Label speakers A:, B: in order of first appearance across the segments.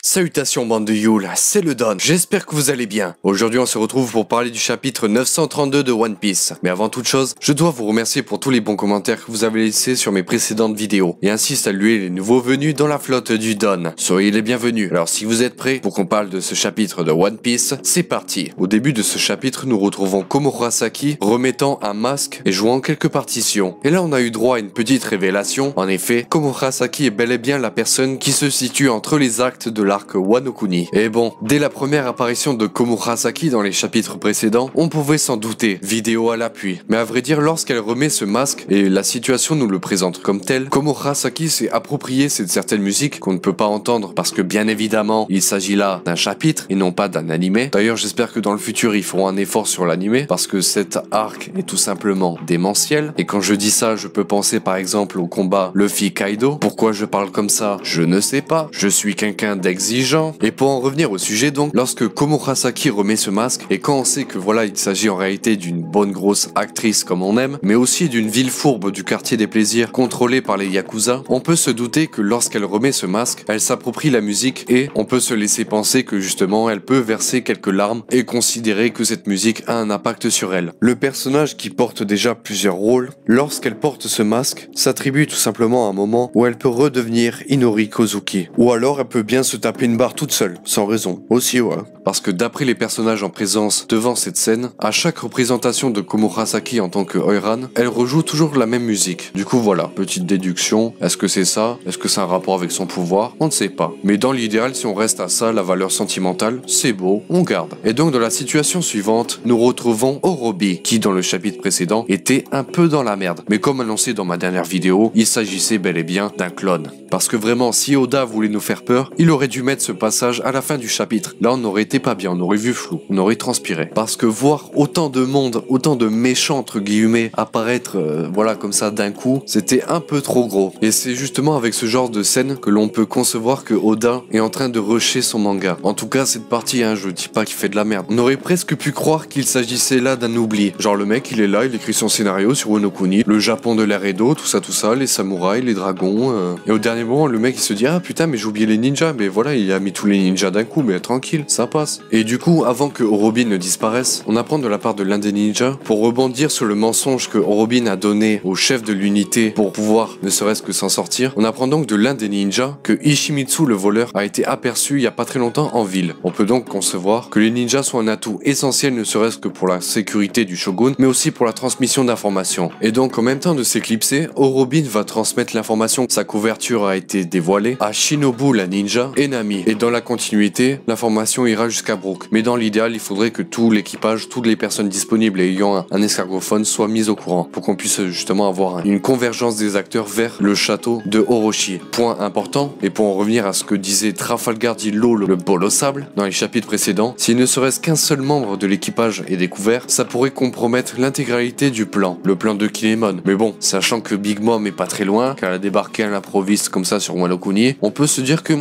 A: Salutations bande de Yule, c'est le Don, j'espère que vous allez bien. Aujourd'hui on se retrouve pour parler du chapitre 932 de One Piece. Mais avant toute chose, je dois vous remercier pour tous les bons commentaires que vous avez laissés sur mes précédentes vidéos. Et ainsi saluer les nouveaux venus dans la flotte du Don. Soyez les bienvenus. Alors si vous êtes prêts pour qu'on parle de ce chapitre de One Piece, c'est parti. Au début de ce chapitre, nous retrouvons Komurasaki remettant un masque et jouant quelques partitions. Et là on a eu droit à une petite révélation. En effet, Komurasaki est bel et bien la personne qui se situe entre les actes de l'arc Wano Kuni. Et bon, dès la première apparition de Komurasaki dans les chapitres précédents, on pouvait s'en douter, vidéo à l'appui. Mais à vrai dire, lorsqu'elle remet ce masque, et la situation nous le présente comme tel, Komurasaki s'est approprié cette certaine musique qu'on ne peut pas entendre parce que bien évidemment, il s'agit là d'un chapitre et non pas d'un animé. D'ailleurs, j'espère que dans le futur, ils feront un effort sur l'animé parce que cet arc est tout simplement démentiel. Et quand je dis ça, je peux penser par exemple au combat Luffy-Kaido. Pourquoi je parle comme ça? Je ne sais pas. Je suis quelqu'un exigeant. Et pour en revenir au sujet donc, lorsque Komurasaki remet ce masque, et quand on sait que voilà, il s'agit en réalité d'une bonne grosse actrice comme on aime, mais aussi d'une ville fourbe du quartier des plaisirs contrôlée par les Yakuza, on peut se douter que lorsqu'elle remet ce masque, elle s'approprie la musique et on peut se laisser penser que justement elle peut verser quelques larmes et considérer que cette musique a un impact sur elle. Le personnage qui porte déjà plusieurs rôles, lorsqu'elle porte ce masque, s'attribue tout simplement à un moment où elle peut redevenir Inori Kozuki. Ou alors elle peut bien se taper une barre toute seule, sans raison. Aussi, ouais. Parce que d'après les personnages en présence devant cette scène, à chaque représentation de Komurasaki en tant que Oiran, elle rejoue toujours la même musique. Du coup, voilà, petite déduction. Est-ce que c'est ça? Est-ce que c'est un rapport avec son pouvoir? On ne sait pas. Mais dans l'idéal, si on reste à ça, la valeur sentimentale, c'est beau, on garde. Et donc, dans la situation suivante, nous retrouvons Orobi, qui dans le chapitre précédent était un peu dans la merde. Mais comme annoncé dans ma dernière vidéo, il s'agissait bel et bien d'un clone. Parce que vraiment, si Oda voulait nous faire peur, il aurait dû mettre ce passage à la fin du chapitre. Là, on aurait été pas bien, on aurait vu flou, on aurait transpiré. Parce que voir autant de monde, autant de méchants entre guillemets apparaître, voilà, comme ça d'un coup, c'était un peu trop gros. Et c'est justement avec ce genre de scène que l'on peut concevoir que Oda est en train de rusher son manga. En tout cas, cette partie, je dis pas qu'il fait de la merde. On aurait presque pu croire qu'il s'agissait là d'un oubli. Genre le mec, il est là, il écrit son scénario sur Wano Kuni, le Japon de l'ère Edo, tout ça, les samouraïs, les dragons. Et au dernier moment, le mec il se dit ah putain mais j'ai oublié les ninjas, mais voilà il a mis tous les ninjas d'un coup, mais tranquille, ça passe. Et du coup, avant que Orobi ne disparaisse, on apprend de la part de l'un des ninjas, pour rebondir sur le mensonge que Orobi a donné au chef de l'unité pour pouvoir ne serait-ce que s'en sortir, on apprend donc de l'un des ninjas que Ishimitsu le voleur a été aperçu il y a pas très longtemps en ville. On peut donc concevoir que les ninjas sont un atout essentiel ne serait-ce que pour la sécurité du shogun, mais aussi pour la transmission d'informations. Et donc en même temps de s'éclipser, Orobi va transmettre l'information que sa couverture a été dévoilée à Shinobu la ninja et Nami. Et dans la continuité, l'information ira jusqu'à Brook. Mais dans l'idéal, il faudrait que tout l'équipage, toutes les personnes disponibles et ayant un escargophone soient mises au courant pour qu'on puisse justement avoir une convergence des acteurs vers le château de Orochi. Point important, et pour en revenir à ce que disait Trafalgar Di Law, le bol au sable, dans les chapitres précédents, s'il ne serait-ce qu'un seul membre de l'équipage est découvert, ça pourrait compromettre l'intégralité du plan, le plan de Kinemon. Mais bon, sachant que Big Mom est pas très loin, qu'elle a débarqué à l'improviste comme ça sur Wano Kuni, on peut se dire que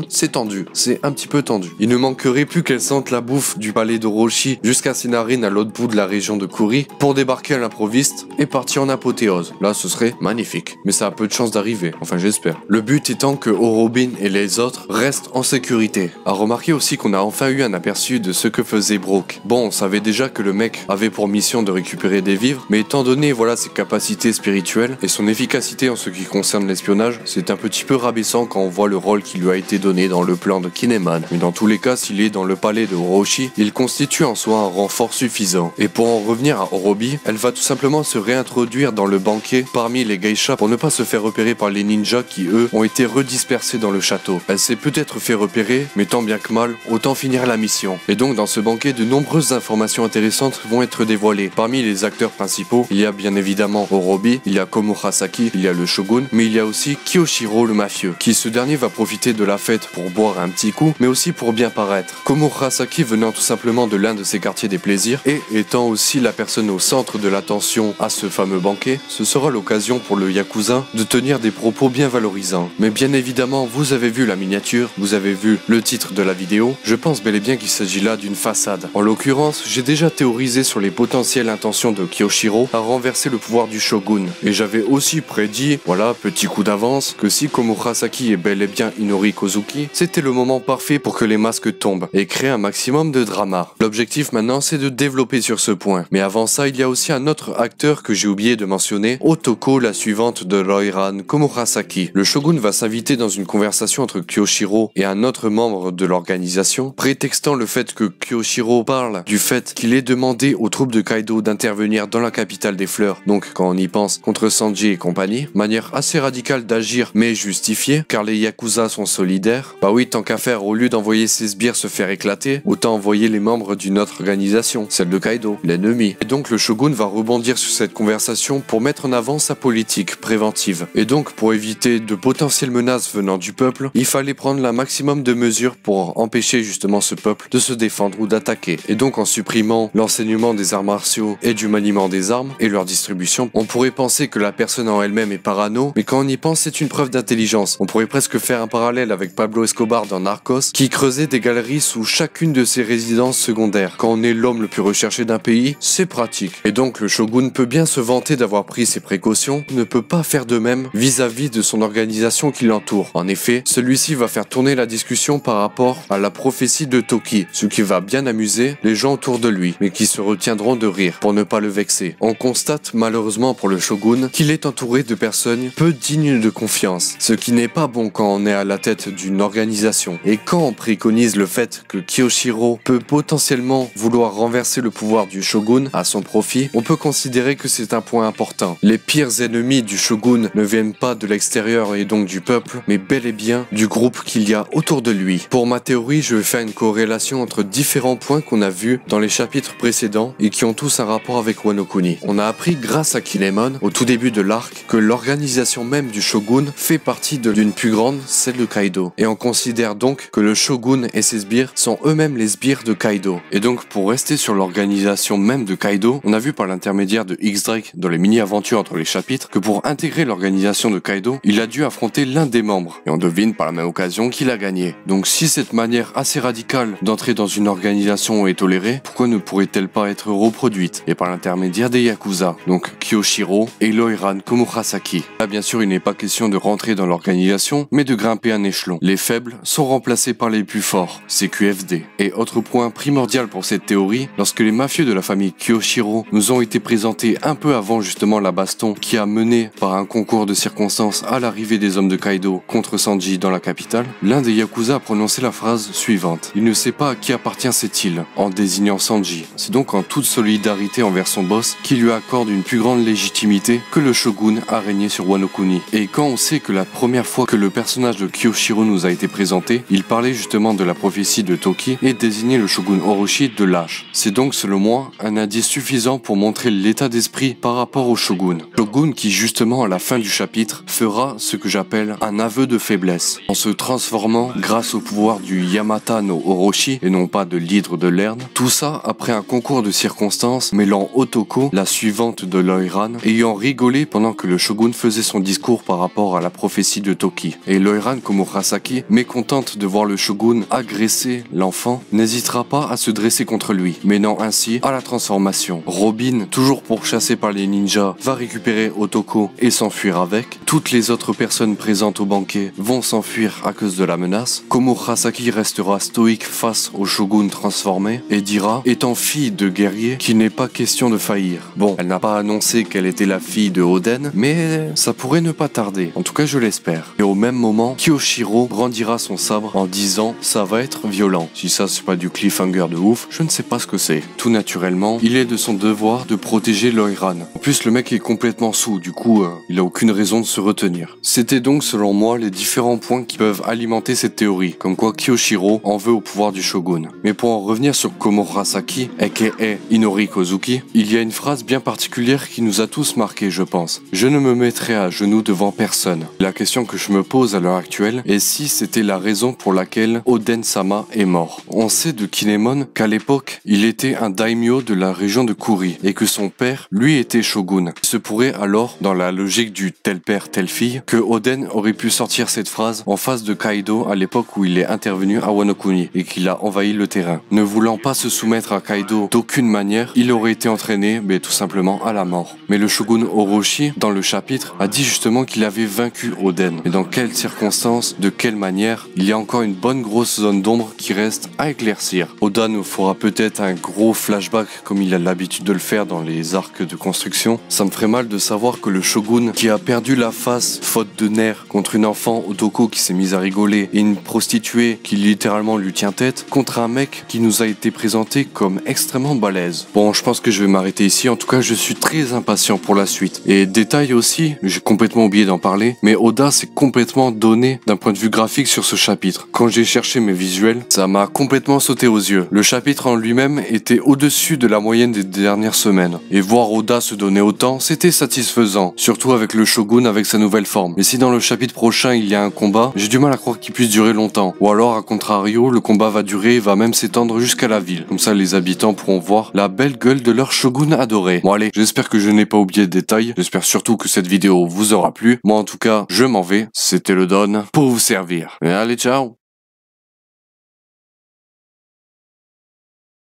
A: c'est tendu, c'est un petit peu tendu. Il ne manquerait plus qu'elle sente la bouffe du palais d'Orochi jusqu'à Sinarine à l'autre bout de la région de Kuri pour débarquer à l'improviste et partir en apothéose. Là, ce serait magnifique. Mais ça a peu de chance d'arriver, enfin j'espère. Le but étant que Orobin et les autres restent en sécurité. À remarquer aussi qu'on a enfin eu un aperçu de ce que faisait Brook. Bon, on savait déjà que le mec avait pour mission de récupérer des vivres, mais étant donné voilà ses capacités spirituelles et son efficacité en ce qui concerne l'espionnage, c'est un petit peu rabaissant quand on voit le rôle qui lui a été donné dans le plan de Kinemon. Mais dans tous les cas, s'il est dans le palais de Orochi, il constitue en soi un renfort suffisant. Et pour en revenir à Orobi, elle va tout simplement se réintroduire dans le banquet parmi les geishas pour ne pas se faire repérer par les ninjas qui eux ont été redispersés dans le château. Elle s'est peut-être fait repérer, mais tant bien que mal, autant finir la mission. Et donc dans ce banquet, de nombreuses informations intéressantes vont être dévoilées. Parmi les acteurs principaux, il y a bien évidemment Orobi, il y a Komurasaki, il y a le shogun, mais il y a aussi Kiyoshiro le mafieux, qui ce dernier va profiter de la fête pour boire un petit coup, mais aussi pour bien paraître. Komurasaki venant tout simplement de l'un de ces quartiers des plaisirs et étant aussi la personne au centre de l'attention à ce fameux banquet, ce sera l'occasion pour le Yakuza de tenir des propos bien valorisants. Mais bien évidemment, vous avez vu la miniature, vous avez vu le titre de la vidéo, je pense bel et bien qu'il s'agit là d'une façade. En l'occurrence, j'ai déjà théorisé sur les potentielles intentions de Kiyoshiro à renverser le pouvoir du shogun. Et j'avais aussi prédit, voilà, petit coup d'avance, que si Komurasaki est bel et bien Inori Kozuki, c'était le moment parfait pour que les masques tombent et créer un maximum de drama. L'objectif maintenant c'est de développer sur ce point. Mais avant ça, il y a aussi un autre acteur que j'ai oublié de mentionner, Otoko, la suivante de Loiran Komurasaki. Le shogun va s'inviter dans une conversation entre Kyoshiro et un autre membre de l'organisation, prétextant le fait que Kyoshiro parle du fait qu'il ait demandé aux troupes de Kaido d'intervenir dans la capitale des fleurs, donc quand on y pense, contre Sanji et compagnie, manière assez radicale d'agir mais justifiée, car les Yakuza sont solidaires. Bah oui, tant qu'à faire, au lieu d'envoyer ses sbires se faire éclater, autant envoyer les membres d'une autre organisation, celle de Kaido, l'ennemi. Et donc le shogun va rebondir sur cette conversation pour mettre en avant sa politique préventive. Et donc pour éviter de potentielles menaces venant du peuple, il fallait prendre un maximum de mesures pour empêcher justement ce peuple de se défendre ou d'attaquer. Et donc en supprimant l'enseignement des arts martiaux et du maniement des armes et leur distribution, on pourrait penser que la personne en elle-même est parano, mais quand on y pense, c'est une preuve d'intelligence. On pourrait presque faire un parallèle avec Pablo Escobar dans Narcos, qui creusait des galeries sous chacune de ses résidences secondaires. Quand on est l'homme le plus recherché d'un pays, c'est pratique. Et donc le shogun peut bien se vanter d'avoir pris ses précautions, ne peut pas faire de même vis-à-vis de son organisation qui l'entoure. En effet, celui-ci va faire tourner la discussion par rapport à la prophétie de Toki, ce qui va bien amuser les gens autour de lui, mais qui se retiendront de rire pour ne pas le vexer. On constate malheureusement pour le shogun qu'il est entouré de personnes peu dignes de confiance, ce qui n'est pas bon quand on est à la tête d'une organisation. Et quand on préconise le fait que Kyoshiro peut potentiellement vouloir renverser le pouvoir du shogun à son profit, on peut considérer que c'est un point important. Les pires ennemis du shogun ne viennent pas de l'extérieur et donc du peuple, mais bel et bien du groupe qu'il y a autour de lui. Pour ma théorie, je vais faire une corrélation entre différents points qu'on a vus dans les chapitres précédents et qui ont tous un rapport avec Wano Kuni. On a appris grâce à Kinemon, au tout début de l'arc, que l'organisation même du shogun fait partie d'une plus grande, celle de Kaido. Et on considère donc que le shogun et ses sbires sont eux-mêmes les sbires de Kaido. Et donc pour rester sur l'organisation même de Kaido, on a vu par l'intermédiaire de X-Drake dans les mini-aventures entre les chapitres que pour intégrer l'organisation de Kaido, il a dû affronter l'un des membres. Et on devine par la même occasion qu'il a gagné. Donc si cette manière assez radicale d'entrer dans une organisation est tolérée, pourquoi ne pourrait-elle pas être reproduite et par l'intermédiaire des Yakuza, donc Kyoshiro et Loiran Komurasaki. Là bien sûr il n'est pas question de rentrer dans l'organisation, mais de grimper un échelon. Les faibles sont remplacés par les plus forts, CQFD. Et autre point primordial pour cette théorie, lorsque les mafieux de la famille Kyoshiro nous ont été présentés un peu avant justement la baston qui a mené par un concours de circonstances à l'arrivée des hommes de Kaido contre Sanji dans la capitale, l'un des Yakuza a prononcé la phrase suivante: il ne sait pas à qui appartient cette île, en désignant Sanji. C'est donc en toute solidarité envers son boss qui lui accorde une plus grande légitimité que le shogun a régné sur Wano Kuni. Et quand on sait que la première fois que le personnage de Kyoshiro nous a été présenté, il parlait justement de la prophétie de Toki et désignait le shogun Orochi de lâche. C'est donc selon moi un indice suffisant pour montrer l'état d'esprit par rapport au shogun. Shogun qui justement à la fin du chapitre fera ce que j'appelle un aveu de faiblesse, en se transformant grâce au pouvoir du Yamata no Orochi et non pas de l'hydre de Lerne. Tout ça après un concours de circonstances mêlant Otoko, la suivante de Loiran, ayant rigolé pendant que le shogun faisait son discours par rapport à la prophétie de Toki. Et Loiran Komurasaki, mécontente de voir le shogun agresser l'enfant, n'hésitera pas à se dresser contre lui, menant ainsi à la transformation. Robin, toujours pourchassée par les ninjas, va récupérer Otoko et s'enfuir avec. Toutes les autres personnes présentes au banquet vont s'enfuir à cause de la menace. Komurasaki restera stoïque face au shogun transformé et dira, étant fille de guerrier, qu'il n'est pas question de faillir. Bon, elle n'a pas annoncé qu'elle était la fille de Oden, mais ça pourrait ne pas tarder. En tout cas, je l'espère. Et au même moment, Kyoshiro brandira son sabre en disant « ça va être violent ». Si ça, c'est pas du cliffhanger de ouf, je ne sais pas ce que c'est. Tout naturellement, il est de son devoir de protéger Loiran. En plus, le mec est complètement sous, du coup, il a aucune raison de se retenir. C'était donc, selon moi, les différents points qui peuvent alimenter cette théorie, comme quoi Kyoshiro en veut au pouvoir du shogun. Mais pour en revenir sur Komurasaki, aka Inori Kozuki, il y a une phrase bien particulière qui nous a tous marqués, je pense. Je ne me mettrai à genoux devant personne. La question que je me pose à l'heure actuelle est si c'était la raison pour laquelle Oden-sama est mort. On sait de Kinemon qu'à l'époque, il était un daimyo de la région de Kuri et que son père, lui, était shogun. Il se pourrait alors, dans la logique du tel père, telle fille, que Oden aurait pu sortir cette phrase en face de Kaido à l'époque où il est intervenu à Wano Kuni et qu'il a envahi le terrain. Ne voulant pas se soumettre à Kaido d'aucune manière, il aurait été entraîné, mais tout simplement à la mort. Mais le shogun Orochi, dans le chapitre, a dit justement qu'il avait vaincu Oden. Mais dans quelles circonstances, de quelle manière manière, il y a encore une bonne grosse zone d'ombre qui reste à éclaircir. Oda nous fera peut-être un gros flashback comme il a l'habitude de le faire dans les arcs de construction. Ça me ferait mal de savoir que le shogun qui a perdu la face faute de nerfs contre une enfant Otoko qui s'est mise à rigoler et une prostituée qui littéralement lui tient tête contre un mec qui nous a été présenté comme extrêmement balèze. Bon, je pense que je vais m'arrêter ici. En tout cas, je suis très impatient pour la suite. Et détail aussi, j'ai complètement oublié d'en parler, mais Oda s'est complètement donné d'un point de vue graphique sur ce chapitre. Quand j'ai cherché mes visuels, ça m'a complètement sauté aux yeux. Le chapitre en lui-même était au-dessus de la moyenne des dernières semaines. Et voir Oda se donner autant, c'était satisfaisant. Surtout avec le shogun avec sa nouvelle forme. Mais si dans le chapitre prochain il y a un combat, j'ai du mal à croire qu'il puisse durer longtemps. Ou alors, à contrario, le combat va durer et va même s'étendre jusqu'à la ville. Comme ça, les habitants pourront voir la belle gueule de leur shogun adoré. Bon allez, j'espère que je n'ai pas oublié de détails. J'espère surtout que cette vidéo vous aura plu. Moi en tout cas, je m'en vais. C'était le Don pour vous servir. Et allez, ciao!